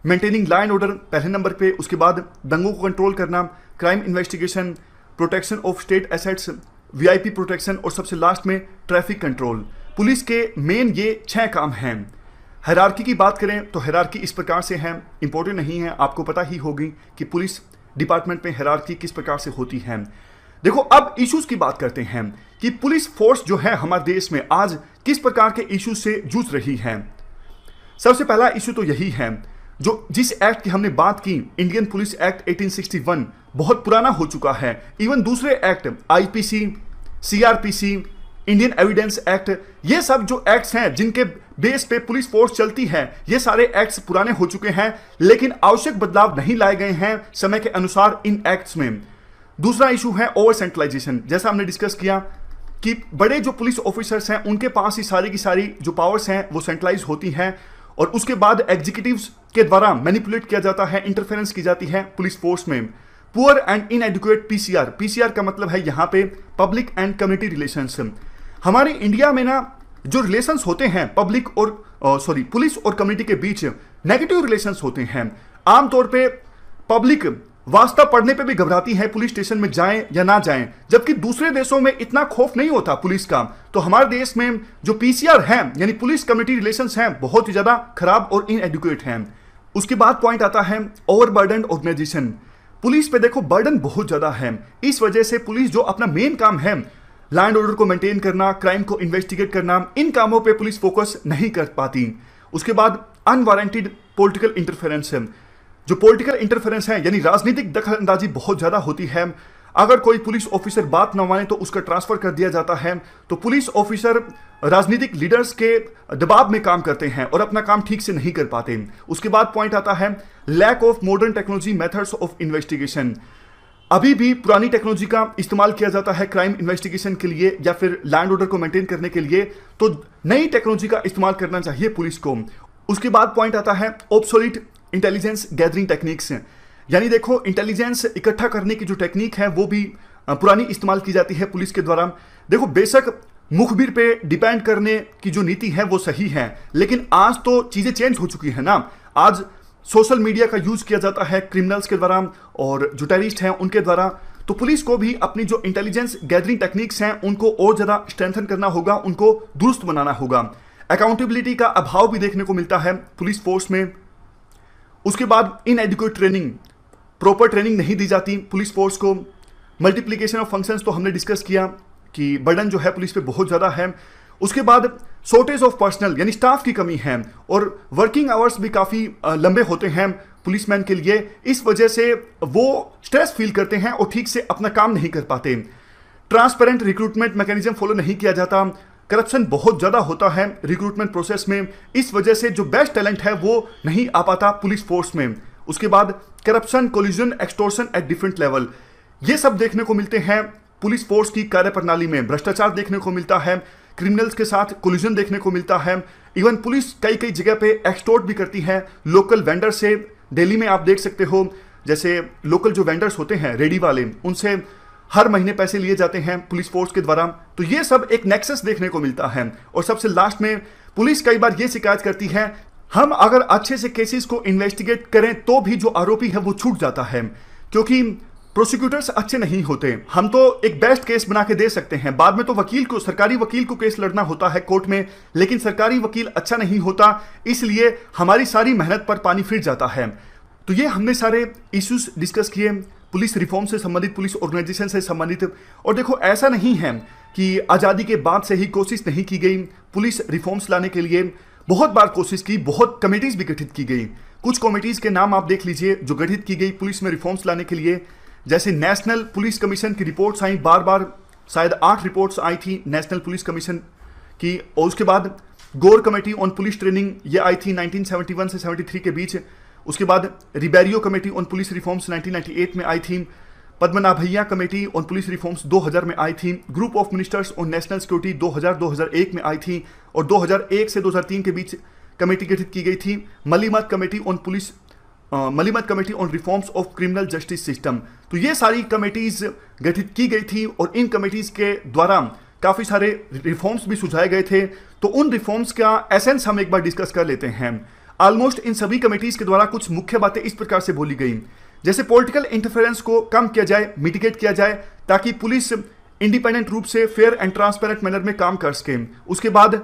मेंटेनिंग लॉ एंड ऑर्डर पहले नंबर पे, उसके बाद दंगों को कंट्रोल करना, crime investigation, protection of state assets, VIP protection और सबसे लास्ट में ट्रैफिक कंट्रोल। पुलिस के मेन ये 6 काम हैं। हायरार्की की बात करें तो हायरार्की इस प्रकार से है, इंपॉर्टेंट नहीं है, आपको पता ही होगी कि पुलिस डिपार्टमेंट में हायरार्की किस प्रकार से होती है। देखो अब इश्यूज की बात करते हैं कि पुलिस फोर्स जो है हमारे देश में आज किस प्रकार के इश्यूज से जूझ रही है। सबसे पहला इश्यू तो यही है, जो जिस एक्ट की हमने बात की, इंडियन पुलिस एक्ट 1861 बहुत पुराना हो चुका है। इवन दूसरे act IPC, CrPC, Indian evidence act, ये सब जो एक्ट्स हैं जिनके बेस पे पुलिस फोर्स चलती है, ये सारे एक्ट्स पुराने हो चुके हैं, लेकिन आवश्यक बदलाव नहीं लाए गए हैं समय के अनुसार इन एक्ट्स में। दूसरा इशू है ओवर सेंट्रलाइजेशन। जैसा हमने डिस्कस किया कि बड़े जो पुलिस ऑफिसर्स हैं उनके पास ही सारी की सारी जो पावर्स हैं वो सेंट्रलाइज होती हैं और उसके बाद एग्जीक्यूटिव्स के द्वारा मैनिपुलेट किया जाता है, इंटरफेरेंस की जाती है पुलिस फोर्स में। पुअर एंड इनएडिक्वेट पीसीआर, पीसीआर का मतलब है यहाँ पे पब्लिक एंड कम्युनिटी रिलेशंस। हमारे इंडिया में ना जो रिलेशंस होते हैं पब्लिक और पुलिस और कम्युनिटी के बीच नेगेटिव रिलेशंस होते हैं। आमतौर पे पब्लिक वास्ता पढ़ने पे भी घबराती है पुलिस स्टेशन में जाएं या ना जाएं, जबकि दूसरे देशों में इतना खौफ नहीं होता पुलिस का। तो हमारे देश में जो पीसीआर है यानी पुलिस कम्युनिटी रिलेशंस हैं बहुत ही ज्यादा खराब और इनएडुकेट हैं। उसके बाद पॉइंट आता है ओवरबर्डन ऑर्गेनाइजेशन। पुलिस पे देखो बर्डन बहुत ज्यादा है, इस वजह से पुलिस जो अपना मेन काम है लॉ एंड ऑर्डर को मेंटेन करना, क्राइम को इन्वेस्टिगेट करना, इन कामों पे पुलिस फोकस नहीं कर पाती। उसके बाद अनवारंटेड पॉलिटिकल इंटरफेरेंस है। जो पॉलिटिकल इंटरफेरेंस है यानी राजनीतिक दखलंदाजी बहुत ज्यादा होती है। अगर कोई पुलिस ऑफिसर बात न माने तो उसका ट्रांसफर कर दिया जाता है। तो पुलिस ऑफिसर राजनीतिक लीडर्स के दबाव में काम करते हैं और अपना काम ठीक से नहीं कर पाते। उसके बाद पॉइंट आता है lack of modern technology methods of investigation. अभी भी पुरानी टेक्नोलॉजी का इस्तेमाल किया जाता है क्राइम इन्वेस्टिगेशन के लिए या फिर लैंड ऑर्डर को मेंटेन करने के लिए, तो नई टेक्नोलॉजी का इस्तेमाल करना चाहिए पुलिस को। उसके बाद पॉइंट आता है ऑब्सोलीट इंटेलिजेंस गैदरिंग टेक्निक्स, यानी देखो इंटेलिजेंस इकट्ठा करने की जो टेक्निक है वो भी पुरानी इस्तेमाल की जाती है पुलिस के द्वारा। देखो बेशक मुखबिर पे डिपेंड करने की जो नीति है वो सही है, लेकिन आज तो चीजें चेंज हो चुकी है ना। आज सोशल मीडिया का यूज किया जाता है क्रिमिनल्स के द्वारा और जो टेररिस्ट हैं उनके द्वारा। तो पुलिस को भी अपनी जो इंटेलिजेंस गैदरिंग टेक्निक्स हैं उनको और ज्यादा स्ट्रेंथन करना होगा, उनको दुरुस्त बनाना होगा। अकाउंटेबिलिटी का अभाव भी देखने को मिलता है पुलिस फोर्स में। उसके बाद इनएडिक्वेट ट्रेनिंग, प्रॉपर ट्रेनिंग नहीं दी जाती पुलिस फोर्स को। मल्टीप्लिकेशन ऑफ फंक्शंस तो हमने डिस्कस किया कि बर्डन जो है पुलिस पे बहुत ज़्यादा है। उसके बाद शॉर्टेज ऑफ पर्सनल यानी स्टाफ की कमी है और वर्किंग आवर्स भी काफ़ी लंबे होते हैं पुलिसमैन के लिए। इस वजह से वो स्ट्रेस फील करते हैं और ठीक से अपना काम नहीं कर पाते। ट्रांसपेरेंट रिक्रूटमेंट मैकेनिज्म फॉलो नहीं किया जाता। करप्शन बहुत ज़्यादा होता है रिक्रूटमेंट प्रोसेस में, इस वजह से जो बेस्ट टैलेंट है वो नहीं आ पाता पुलिस फोर्स में। उसके बाद corruption, collision, extortion at different level, ये सब देखने को मिलते हैं पुलिस फोर्स की कार्यप्रणाली में। भ्रष्टाचार देखने को मिलता है, क्रिमिनल्स के साथ कोलिजन देखने को मिलता है। इवन पुलिस कई कई जगह पे एक्सटॉर्ट भी करती है लोकल वेंडर से। दिल्ली में आप देख सकते हो जैसे लोकल जो वेंडर्स होते हैं रेडी वाले, उनसे हर महीने पैसे लिए जाते हैं पुलिस फोर्स के द्वारा। तो ये सब एक नेक्सस देखने को मिलता है। और सबसे लास्ट में पुलिस कई बार ये शिकायत करती है हम अगर अच्छे से केसेस को इन्वेस्टिगेट करें तो भी जो आरोपी है वो छूट जाता है, क्योंकि प्रोसिक्यूटर्स अच्छे नहीं होते। हम तो एक बेस्ट केस बना के दे सकते हैं, बाद में तो वकील को, सरकारी वकील को केस लड़ना होता है कोर्ट में, लेकिन सरकारी वकील अच्छा नहीं होता, इसलिए हमारी सारी मेहनत पर पानी फिर जाता है। तो ये हमने सारे इश्यूज डिस्कस किए पुलिस रिफॉर्म से संबंधित, पुलिस ऑर्गेनाइजेशन से संबंधित। और देखो ऐसा नहीं है कि आज़ादी के बाद से ही कोशिश नहीं की गई पुलिस रिफॉर्म्स लाने के लिए। बहुत बार कोशिश की, बहुत कमेटीज भी गठित की गई। कुछ कमेटीज के नाम आप देख लीजिए जो गठित की गई पुलिस में रिफॉर्म्स लाने के लिए। जैसे नेशनल पुलिस कमीशन की रिपोर्ट्स आई, बार बार शायद 8 रिपोर्ट्स आई थी नेशनल पुलिस कमीशन की। और उसके बाद गोर कमेटी ऑन पुलिस ट्रेनिंग, ये आई थी 1971 से 73 के बीच। उसके बाद Ribeiro committee on police reforms 1998 में आई थी। Padmanabhaiah committee on police reforms 2000 में आई थी, group of ministers on national security 2000-2001 में आई थी और 2001 से 2003 के बीच कमेटी गठित की गई थी, Malimath committee on reforms of criminal justice system. तो ये सारी कमेटीज गठित की गई थी और इन कमेटीज के द्वारा काफ़ी सारे रिफॉर्म्स भी सुझाए गए थे। तो उन रिफॉर्म्स का एसेंस हम एक बार डिस्कस कर लेते हैं। ऑलमोस्ट इन सभी कमेटीज के द्वारा कुछ मुख्य बातें इस प्रकार से बोली गई, जैसे पॉलिटिकल इंटरफेरेंस को कम किया जाए, मिटिगेट किया जाए, ताकि पुलिस इंडिपेंडेंट रूप से फेयर एंड ट्रांसपेरेंट मैनर में काम कर सके। उसके बाद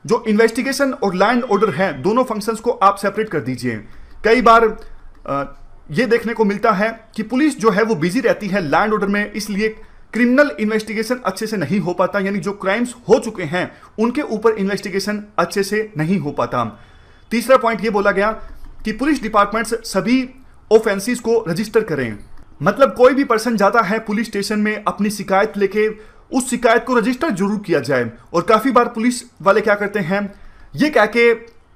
जो इन्वेस्टिगेशन और लॉ एंड ऑर्डर है, दोनों फंक्शंस को आप सेपरेट कर दीजिए। कई बार ये देखने को मिलता है कि पुलिस जो है वो बिजी रहती है लॉ एंड ऑर्डर में, इसलिए क्रिमिनल इन्वेस्टिगेशन अच्छे से नहीं हो पाता, यानी जो क्राइम्स हो चुके हैं उनके ऊपर इन्वेस्टिगेशन अच्छे से नहीं हो पाता। तीसरा पॉइंट ये बोला गया कि पुलिस डिपार्टमेंट्स सभी ऑफेंसेस को रजिस्टर करें, मतलब कोई भी पर्सन जाता है पुलिस स्टेशन में अपनी शिकायत लेके, उस शिकायत को रजिस्टर जरूर किया जाए। और काफ़ी बार पुलिस वाले क्या करते हैं, ये कह के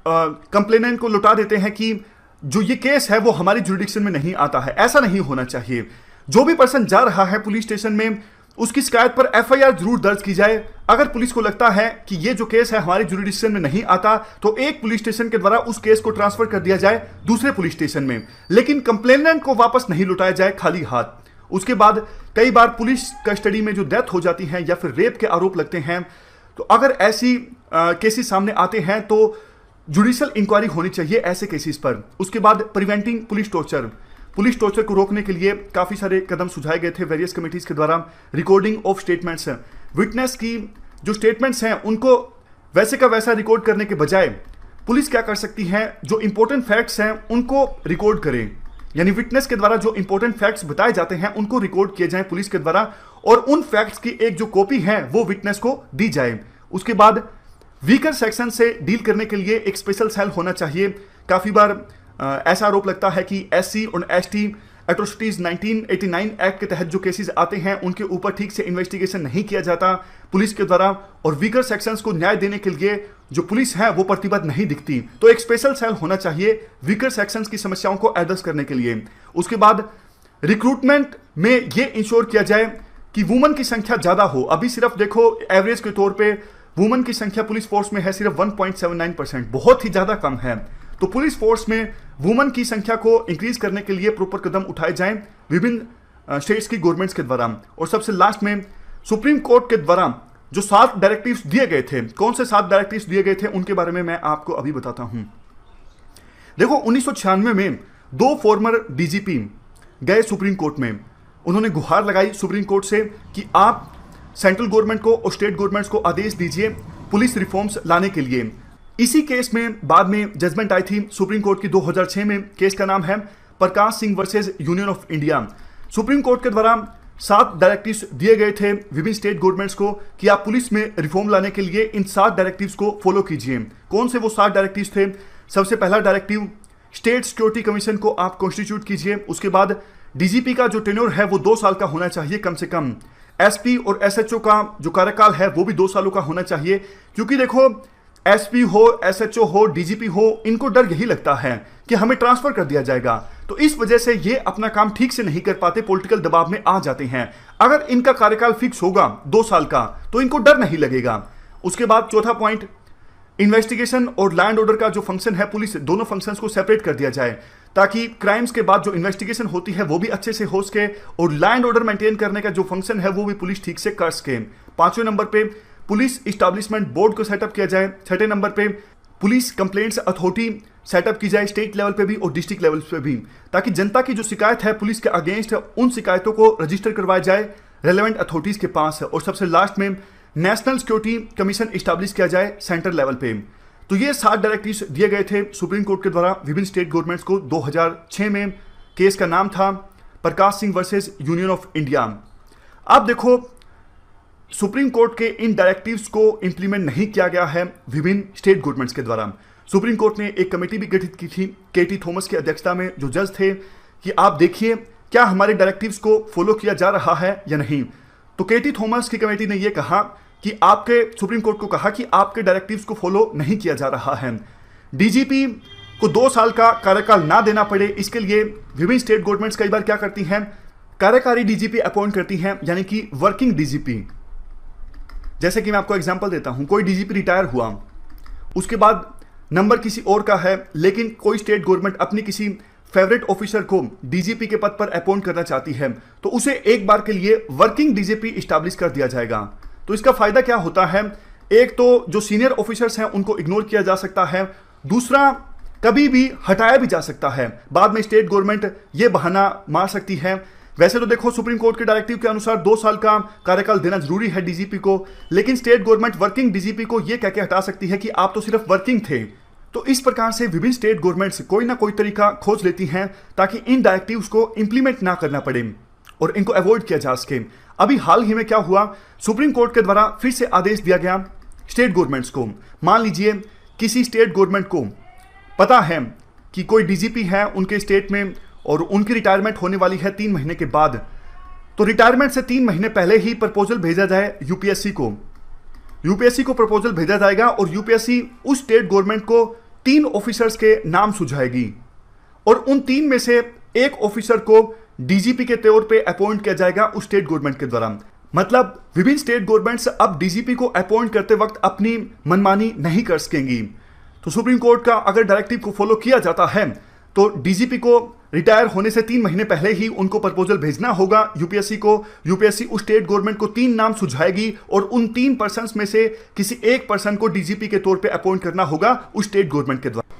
कंप्लेनेंट को लौटा देते हैं कि जो ये केस है वो हमारी जुरिडिक्शन में नहीं आता है। ऐसा नहीं होना चाहिए। जो भी पर्सन जा रहा है पुलिस स्टेशन में, उसकी शिकायत पर एफआईआर जरूर दर्ज की जाए। अगर पुलिस को लगता है कि ये जो केस है हमारी जुरिडिक्शन में नहीं आता, तो एक पुलिस स्टेशन के द्वारा उस केस को ट्रांसफर कर दिया जाए दूसरे पुलिस स्टेशन में, लेकिन कंप्लेनेंट को वापस नहीं लौटाया जाए खाली हाथ। उसके बाद कई बार पुलिस कस्टडी में जो डेथ हो जाती है या फिर रेप के आरोप लगते हैं, तो अगर ऐसी केसेस सामने आते हैं तो जुडिशियल इंक्वायरी होनी चाहिए ऐसे केसेस पर। उसके बाद प्रिवेंटिंग पुलिस टॉर्चर को रोकने के लिए काफ़ी सारे कदम सुझाए गए थे वेरियस कमेटीज के द्वारा। रिकॉर्डिंग ऑफ स्टेटमेंट्स, विटनेस की जो स्टेटमेंट्स हैं उनको वैसे का वैसा रिकॉर्ड करने के बजाय पुलिस क्या कर सकती है, जो इंपॉर्टेंट फैक्ट्स हैं उनको रिकॉर्ड करें, यानी विटनेस के द्वारा जो इंपॉर्टेंट फैक्ट्स बताए जाते हैं उनको रिकॉर्ड किए जाए पुलिस के द्वारा, और उन फैक्ट्स की एक जो कॉपी है वो विटनेस को दी जाए। उसके बाद वीकर सेक्शन से डील करने के लिए एक स्पेशल सेल होना चाहिए। काफ़ी बार ऐसा आरोप लगता है कि एससी और एसटी एट्रोसिटीज 1989 एक्ट के तहत जो केसेस आते हैं उनके ऊपर ठीक से इन्वेस्टिगेशन नहीं किया जाता पुलिस के द्वारा, और वीकर सेक्शंस को न्याय देने के लिए जो पुलिस है वो प्रतिबद्ध नहीं दिखती। तो एक स्पेशल सेल होना चाहिए वीकर सेक्शंस की समस्याओं को एड्रेस करने के लिए। उसके बाद रिक्रूटमेंट में ये इंश्योर किया जाए कि वुमन की संख्या ज़्यादा हो। अभी सिर्फ देखो एवरेज के तौर पर वुमन की संख्या पुलिस फोर्स में है सिर्फ 1.79%, बहुत ही ज़्यादा कम है। तो पुलिस फोर्स में वुमन की संख्या को इंक्रीज करने के लिए प्रॉपर कदम उठाए जाएं विभिन्न स्टेट्स की गवर्नमेंट्स के द्वारा। और सबसे लास्ट में सुप्रीम कोर्ट के द्वारा जो 7 डायरेक्टिव्स दिए गए थे, कौन से 7 डायरेक्टिव्स दिए गए थे उनके बारे में मैं आपको अभी बताता हूं। देखो 1996 में 2 फॉर्मर डीजीपी गए सुप्रीम कोर्ट में, उन्होंने गुहार लगाई सुप्रीम कोर्ट से कि आप सेंट्रल गवर्नमेंट को और स्टेट गवर्नमेंट्स को आदेश दीजिए पुलिस रिफॉर्म्स लाने के लिए। इसी केस में बाद में जजमेंट आई थी सुप्रीम कोर्ट की 2006 में। केस का नाम है Prakash Singh versus union of India. Supreme court के द्वारा 7 डायरेक्टिव्स दिए गए थे विभिन्न स्टेट गवर्नमेंट्स को कि आप पुलिस में रिफॉर्म लाने के लिए इन 7 डायरेक्टिव्स को फॉलो कीजिए। कौन से वो 7 डायरेक्टिव्स थे? सबसे पहला डायरेक्टिव, स्टेट सिक्योरिटी कमीशन को आप कॉन्स्टिट्यूट कीजिए। उसके बाद डीजीपी का जो टेन्योर है वो 2 साल का होना चाहिए कम से कम। एसपी और एसएचओ का जो कार्यकाल है वो भी 2 सालों का होना चाहिए, क्योंकि देखो एसपी हो, एसएचओ हो, डीजीपी हो, इनको डर यही लगता है कि हमें ट्रांसफर कर दिया जाएगा, तो इस वजह से ये अपना काम ठीक से नहीं कर पाते, पॉलिटिकल दबाव में आ जाते हैं। अगर इनका कार्यकाल फिक्स होगा 2 साल का तो इनको डर नहीं लगेगा। उसके बाद चौथा पॉइंट, इन्वेस्टिगेशन और लॉ एंड ऑर्डर का जो फंक्शन है पुलिस, दोनों फंक्शंस को सेपरेट कर दिया जाए ताकि क्राइम्स के बाद जो इन्वेस्टिगेशन होती है वो भी अच्छे से हो सके और लॉ एंड ऑर्डर मेंटेन करने का जो फंक्शन है वो भी पुलिस ठीक से कर सके। 5वें नंबर पे पुलिस इस्टेब्लिशमेंट बोर्ड को सेटअप किया जाए। 6ठे नंबर पे पुलिस कंप्लेंट्स अथॉरिटी सेटअप की जाए स्टेट लेवल पे भी और डिस्ट्रिक्ट लेवल पे भी, ताकि जनता की जो शिकायत है पुलिस के अगेंस्ट है उन शिकायतों को रजिस्टर करवाया जाए रेलेवेंट अथॉरिटीज के पास है। और सबसे लास्ट में नेशनल सिक्योरिटी कमीशन इस्टेब्लिश किया जाए सेंट्रल लेवल पे। तो ये 7 डायरेक्टिव्स दिए गए थे सुप्रीम कोर्ट के द्वारा विभिन्न स्टेट गवर्नमेंट्स को 2006 में। केस का नाम था Prakash Singh versus union of India. अब देखो सुप्रीम कोर्ट के इन डायरेक्टिव्स को इंप्लीमेंट नहीं किया गया है विभिन्न स्टेट गवर्नमेंट्स के द्वारा। सुप्रीम कोर्ट ने एक कमेटी भी गठित की थी केटी थॉमस की अध्यक्षता में, जो जज थे, कि आप देखिए क्या हमारे डायरेक्टिव्स को फॉलो किया जा रहा है या नहीं। तो केटी थॉमस की कमेटी ने यह कहा कि आपके सुप्रीम कोर्ट को कहा कि आपके डायरेक्टिव्स को फॉलो नहीं किया जा रहा है। डीजीपी को 2 साल का कार्यकाल ना देना पड़े, इसके लिए विभिन्न स्टेट गवर्नमेंट्स कई बार क्या करती हैं, कार्यकारी डीजीपी अपॉइंट करती हैं, यानी कि वर्किंग डीजीपी। जैसे कि मैं आपको एग्जांपल देता हूं, कोई डीजीपी रिटायर हुआ, उसके बाद नंबर किसी और का है, लेकिन कोई स्टेट गवर्नमेंट अपनी किसी फेवरेट ऑफिसर को डीजीपी के पद पर अपॉइंट करना चाहती है, तो उसे एक बार के लिए वर्किंग डीजीपी इस्टेब्लिश कर दिया जाएगा। तो इसका फायदा क्या होता है? एक तो जो सीनियर ऑफिसर्स हैं उनको इग्नोर किया जा सकता है, दूसरा कभी भी हटाया भी जा सकता है। बाद में स्टेट गवर्नमेंट ये बहाना मार सकती है। वैसे तो देखो, सुप्रीम कोर्ट के डायरेक्टिव के अनुसार 2 साल का कार्यकाल देना जरूरी है डीजीपी को, लेकिन स्टेट गवर्नमेंट वर्किंग डीजीपी को यह कहकर हटा सकती है कि आप तो सिर्फ वर्किंग थे। तो इस प्रकार से विभिन्न स्टेट गवर्नमेंट्स कोई ना कोई तरीका खोज लेती हैं ताकि इन डायरेक्टिव्स को इंप्लीमेंट ना करना पड़े और इनको अवॉइड किया जा सके। अभी हाल ही में क्या हुआ, सुप्रीम कोर्ट के द्वारा फिर से आदेश दिया गया स्टेट गवर्नमेंट्स को। मान लीजिए किसी स्टेट गवर्नमेंट को पता है कि कोई डीजीपी है उनके स्टेट में और उनकी रिटायरमेंट होने वाली है 3 महीने के बाद, तो रिटायरमेंट से 3 महीने पहले ही प्रपोजल भेजा जाए यूपीएससी को। यूपीएससी को प्रपोजल भेजा जाएगा और यूपीएससी उस स्टेट गवर्नमेंट को 3 ऑफिसर्स के नाम सुझाएगी और उन 3 में से एक ऑफिसर को डीजीपी के तौर पे अपॉइंट किया जाएगा उस स्टेट गवर्नमेंट के द्वारा। मतलब विभिन्न स्टेट गवर्नमेंट्स अब डीजीपी को अपॉइंट करते वक्त अपनी मनमानी नहीं कर सकेंगी। तो सुप्रीम कोर्ट का अगर डायरेक्टिव को फॉलो किया जाता है तो डीजीपी को रिटायर होने से 3 महीने पहले ही उनको प्रपोजल भेजना होगा यूपीएससी को। यूपीएससी उस स्टेट गवर्नमेंट को 3 नाम सुझाएगी और उन 3 पर्सन्स में से किसी एक पर्सन को डीजीपी के तौर पे अपॉइंट करना होगा उस स्टेट गवर्नमेंट के द्वारा।